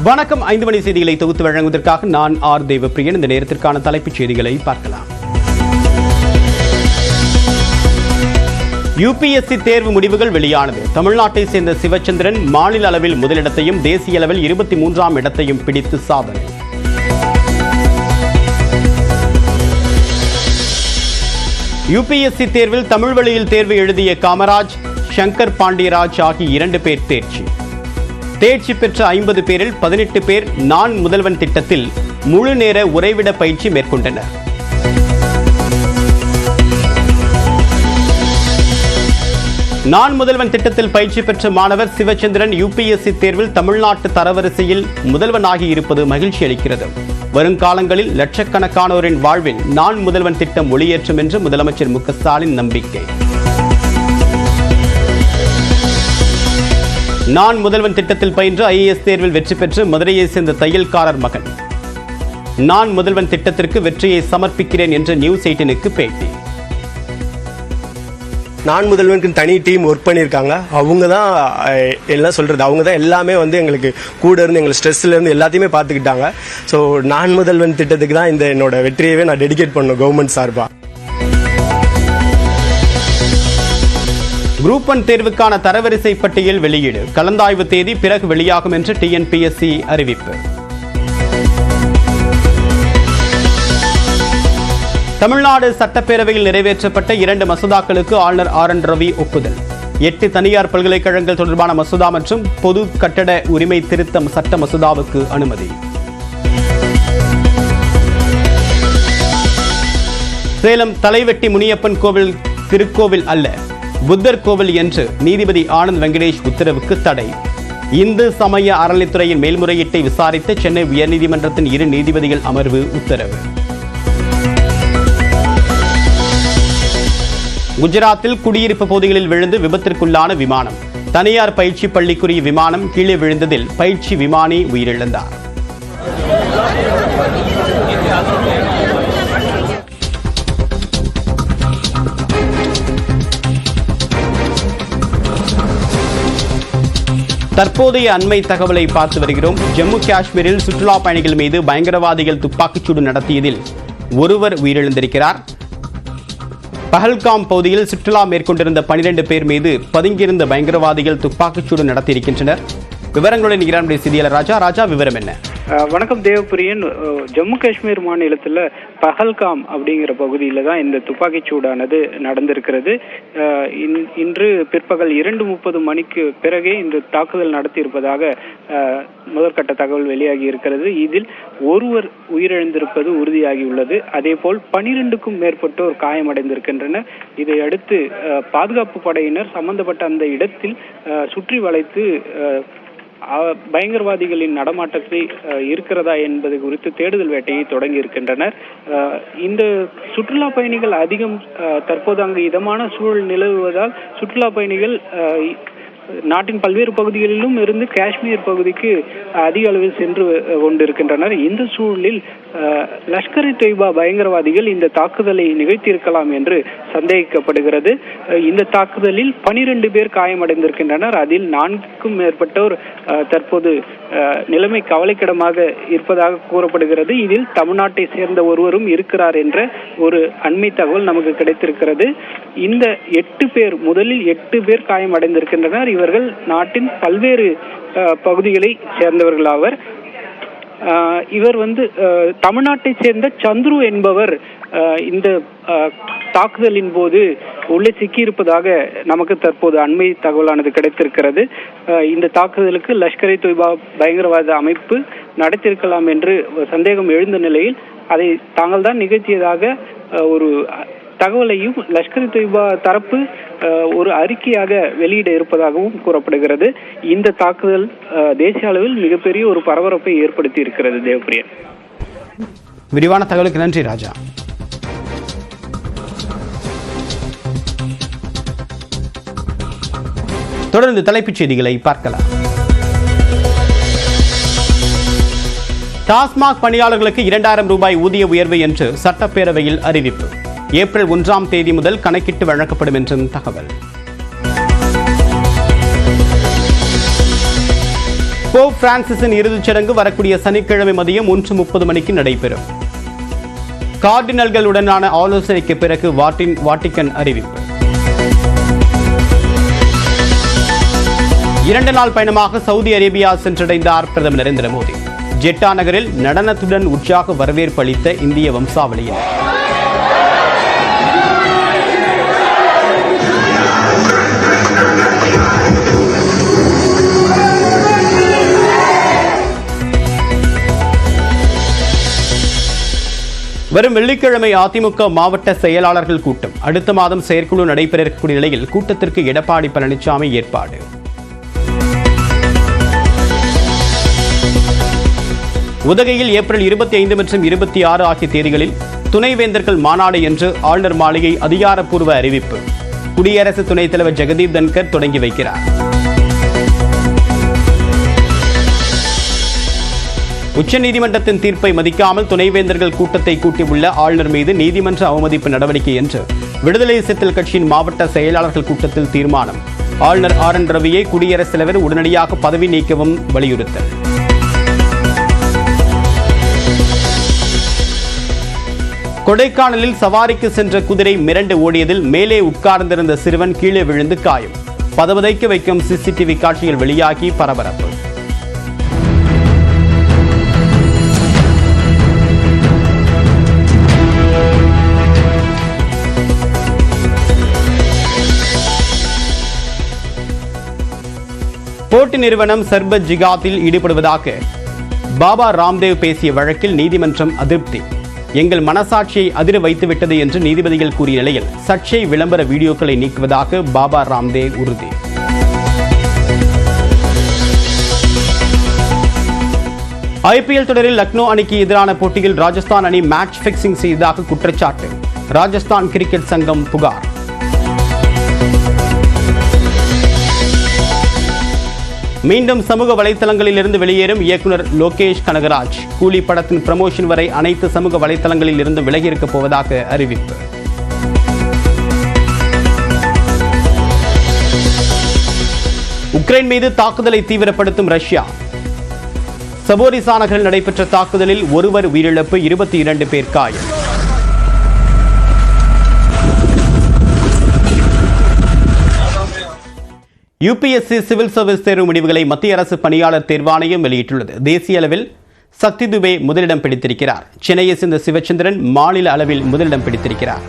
வணக்கம். 5 மணி செய்திகளை தொகுத்து வழங்குவதற்காக நான் ஆர் தேவப்பிரியன். இந்த நேரத்திற்கான தலைப்புச் செய்திகளை பார்க்கலாம். யுபிஎஸ்சி தேர்வு முடிவுகள் வெளியானது. தமிழ்நாட்டை சேர்ந்த சிவச்சந்திரன் மாநில அளவில் முதலிடத்தையும் தேசிய அளவில் 23ஆம் இடத்தையும் பிடித்து சாதனை. யுபிஎஸ்சி தேர்வில் தமிழ் வழியில் தேர்வு எழுதிய காமராஜ், சங்கர் பாண்டியராஜ் ஆகிய 2 பேர் தேர்ச்சி பெற்ற 50 பேரில் 18 பேர் நான் முதல்வன் திட்டத்தில் முழு நேர உறைவிட பயிற்சி மேற்கொண்டனர். நான் முதல்வன் திட்டத்தில் பயிற்சி பெற்ற மாணவர் சிவச்சந்திரன் யுபிஎஸ்சி தேர்வில் தமிழ்நாட்டு தரவரிசையில் முதல்வனாகி இருப்பது மகிழ்ச்சி அளிக்கிறது. வருங்காலங்களில் லட்சக்கணக்கானோரின் வாழ்வில் நான் முதல்வன் திட்டம் ஒளியேற்றும் என்று முதலமைச்சர் மு.க. ஸ்டாலின் நம்பிக்கை. நான் முதல்வன் திட்டத்தில் பயின்று ஐஏஎஸ் தேர்வில் வெற்றி பெற்று மதுரையை சேர்ந்த தையல்காரர் மகன். நான் முதல்வன் திட்டத்திற்கு வெற்றியை சமர்ப்பிக்கிறேன் என்று நியூஸ் 18க்கு பேட்டி. நான் முதல்வனுக்கு தனி டீம் ஒர்க் பண்ணியிருக்காங்க. அவங்க தான் எல்லாம் சொல்கிறது. அவங்க தான் எல்லாமே எங்களுக்கு கூட இருந்து எங்களை ஸ்ட்ரெஸ்லேருந்து எல்லாத்தையுமே பார்த்துக்கிட்டாங்க. ஸோ நான் முதல்வன் திட்டத்துக்கு தான் இந்த என்னோட வெற்றியவே நான் டெடிகேட் பண்ணணும் கவர்மெண்ட் சார்பாக. குரூப் 1 தேர்வுக்கான தரவரிசை பட்டியல் வெளியீடு. கலந்தாய்வு தேதி பிறகு வெளியாகும் என்று டிஎன்பிஎஸ்சி அறிவிப்பு. தமிழ்நாடு சட்டப்பேரவையில் நிறைவேற்றப்பட்ட 2 மசோதாக்களுக்கு ஆளுநர் ஆர்.என். ரவி ஒப்புதல். 8 தனியார் பல்கலைக்கழகங்கள் தொடர்பான மசோதா மற்றும் பொது கட்டட உரிமை திருத்த சட்ட மசோதாவுக்கு அனுமதி. சேலம் தலைவெட்டி முனியப்பன் கோவில் திருக்கோவில் அல்ல, புத்தர் கோவில் என்று நீதிபதி ஆனந்த் வெங்கடேஷ் உத்தரவுக்கு தடை. இந்து சமய அறநிலைத்துறையின் மேல்முறையீட்டை விசாரித்த சென்னை உயர்நீதிமன்றத்தின் 2 நீதிபதிகள் அமர்வு உத்தரவு. குஜராத்தில் குடியிருப்பு பகுதிகளில் விழுந்து விபத்திற்குள்ளான விமானம். தனியார் பயிற்சி பள்ளிக்குரிய விமானம் கீழே விழுந்ததில் பயிற்சி விமானி உயிரிழந்தார். தற்போதைய அண்மை தகவலை பார்த்து வருகிறோம். ஜம்மு காஷ்மீரில் சுற்றுலா பயணிகள் மீது பயங்கரவாதிகள் துப்பாக்கிச்சூடு நடத்தியதில் ஒருவர் உயிரிழந்திருக்கிறார். பஹல்காம் பகுதியில் சுற்றுலா மேற்கொண்டிருந்த 12 பேர் மீது பதுங்கியிருந்த பயங்கரவாதிகள் துப்பாக்கிச்சூடு நடத்தியிருக்கின்றனர். விவரங்களுடன் நம்முடைய செய்தியாளர் ராஜா. விவரம் என்ன? வணக்கம் தேவப்பிரியன். ஜம்மு காஷ்மீர் மாநிலத்தில் பஹல்காம் அப்படிங்கிற பகுதியில் தான் இந்த துப்பாக்கிச் சூடானது நடந்திருக்கிறது. இன்று பிற்பகல் 2:30 மணிக்கு பிறகே இந்த தாக்குதல் நடத்தியிருப்பதாக முதற்கட்ட தகவல் வெளியாகி இருக்கிறது. இதில் ஒருவர் உயிரிழந்திருப்பது உறுதியாகியுள்ளது. அதேபோல் 12க்கும் மேற்பட்டோர் காயமடைந்திருக்கின்றனர். இதையடுத்து பாதுகாப்பு படையினர் சம்பந்தப்பட்ட அந்த இடத்தில் சுற்றி வளைத்து பயங்கரவாதிகளின் நடமாட்டத்தை இருக்கிறதா என்பது குறித்து தேடுதல் வேட்டையை தொடங்கி இருக்கின்றனர். இந்த சுற்றுலா பயணிகள் அதிகம் தற்போது அங்கு இதமான சூழல் நிலவுவதால் சுற்றுலா பயணிகள் நாட்டின் பல்வேறு பகுதிகளிலும் இருந்து காஷ்மீர் பகுதிக்கு அதிக அளவில் சென்று கொண்டிருக்கின்றனர். இந்த சூழலில் லஷ்கர் இ தொய்பா பயங்கரவாதிகள் இந்த தாக்குதலை நிகழ்த்தியிருக்கலாம் என்று சந்தேகிக்கப்படுகிறது. இந்த தாக்குதலில் 12 பேர் காயமடைந்திருக்கின்றனர். அதில் 4க்கும் மேற்பட்டோர் தற்போது நிலைமை கவலைக்கிடமாக இருப்பதாக கூறப்படுகிறது. இதில் தமிழ்நாட்டை சேர்ந்த ஒருவரும் இருக்கிறார் என்ற ஒரு அண்மை தகவல் நமக்கு கிடைத்திருக்கிறது. இந்த 8 பேர் முதலில் 8 பேர் காயமடைந்திருக்கின்றனர். இவர்கள் நாட்டின் பல்வேறு பகுதிகளை சேர்ந்தவர்களாவர். இவர் தமிழ்நாட்டை சேர்ந்த சந்துரு என்பவர் இந்த தாக்குதலின் போது உள்ளே சிக்கியிருப்பதாக நமக்கு தற்போது அண்மை தகவலானது கிடைத்திருக்கிறது. இந்த தாக்குதலுக்கு லஷ்கர் இ தொய்பா பயங்கரவாத அமைப்பு நடத்தியிருக்கலாம் என்று சந்தேகம் எழுந்த நிலையில் அதை தாங்கள் தான் நிகழ்த்தியதாக ஒரு தகவலையும் லஷ்கர் இ தொய்பா தரப்பு ஒரு அறிக்கையாக வெளியிட இருப்பதாகவும் கூறப்படுகிறது. இந்த தாக்குதல் தேசிய அளவில் மிகப்பெரிய ஒரு பரபரப்பை ஏற்படுத்தி இருக்கிறது. தேவப்பிரியன், விரிவான தகவலுக்கு நன்றி ராஜா. தொடர்ந்து தலைப்புச் செய்திகளை பார்க்கலாம். டாஸ்மாக் பணியாளர்களுக்கு 2000 ரூபாய் ஊதிய உயர்வு என்று சட்டப்பேரவையில் அறிவிப்பு. ஏப்ரல் 1ஆம் தேதி முதல் கணக்கிட்டு வழங்கப்படும் என்றும் தகவல். போப் பிரான்சிஸின் இறுதிச் சடங்கு வரக்கூடிய சனிக்கிழமை மதியம் 1:30 மணிக்கு நடைபெறும். கார்டினல்களுடனான ஆலோசனைக்கு பிறகு வாட்டிக்கன் அறிவிப்பு. 2 நாள் பயணமாக சவுதி அரேபியா சென்றடைந்தார் பிரதமர் நரேந்திர மோடி. ஜெட்டா நகரில் நடனத்துடன் உற்சாக வரவேற்பு அளித்த இந்திய வம்சாவளியினர். வரும் வெள்ளிக்கிழமை அதிமுக மாவட்ட செயலாளர்கள் கூட்டம். அடுத்த மாதம் செயற்குழு நடைபெற இருக்கக்கூடிய நிலையில் கூட்டத்திற்கு எடப்பாடி பழனிசாமி ஏற்பாடு. உதகையில் ஏப்ரல் 25 மற்றும் 26 ஆகிய தேதிகளில் துணைவேந்தர்கள் மாநாடு என்று ஆளுநர் மாளிகை அதிகாரப்பூர்வ அறிவிப்பு. குடியரசு துணைத் தலைவர் ஜெகதீப் தன்கர் தொடங்கி வைக்கிறார். உச்சநீதிமன்றத்தின் தீர்ப்பை மதிக்காமல் துணைவேந்தர்கள் கூட்டத்தை கூட்டியுள்ள ஆளுநர் மீது நீதிமன்ற அவமதிப்பு நடவடிக்கை என்று விடுதலை சிறுத்தைகள் கட்சியின் மாவட்ட செயலாளர்கள் கூட்டத்தில் தீர்மானம். ஆளுநர் RN ரவியை குடியரசுத் தலைவர் உடனடியாக பதவி நீக்கவும் வலியுறுத்தல். கொடைக்கானலில் சவாரிக்கு சென்ற குதிரை மிரண்டு ஓடியதில் மேலே உட்கார்ந்திருந்த சிறுவன் கீழே விழுந்து காயம். பதவதைக்க வைக்கும் CCTV காட்சிகள் வெளியாகி பரபரப்பு. போட்டி நிறுவனம் சர்பத் ஜிகாத்தில் ஈடுபடுவதாக பாபா ராம்தேவ் பேசிய வழக்கில் நீதிமன்றம் அதிருப்தி. எங்கள் மனசாட்சியை அதிர வைத்துவிட்டது என்று நீதிபதிகள் கூறிய நிலையில் சர்ச்சை விளம்பர வீடியோக்களை நீக்குவதாக பாபா ராம்தேவ் உறுதி. IPL தொடரில் லக்னோ அணிக்கு எதிரான போட்டியில் ராஜஸ்தான் அணி மேட்ச் பிக்சிங் செய்ததாக குற்றச்சாட்டு. ராஜஸ்தான் கிரிக்கெட் சங்கம் புகார். மீண்டும் சமூக வலைத்தளங்களில் இருந்து வெளியேறும் இயக்குனர் லோகேஷ் கனகராஜ். கூலி படத்தின் ப்ரமோஷன் வரை அனைத்து சமூக வலைத்தளங்களில் இருந்து விலகியிருக்கப் போவதாக அறிவிப்பு. உக்ரைன் மீது தாக்குதலை தீவிரப்படுத்தும் ரஷ்யா. சபோரிசா நகரில் நடைபெற்ற தாக்குதலில் ஒருவர் உயிரிழப்பு, 22 பேர் காயம். UPSC சிவில் சர்வீஸ் தேர்வு முடிவுகளை மத்திய அரசு பணியாளர் தேர்வாணையம் வெளியிட்டுள்ளது. தேசிய அளவில் சக்தி துபே முதலிடம் பிடித்திருக்கிறார். சென்னையை சேர்ந்த சிவச்சந்திரன் மாநில அளவில் முதலிடம் பிடித்திருக்கிறார்.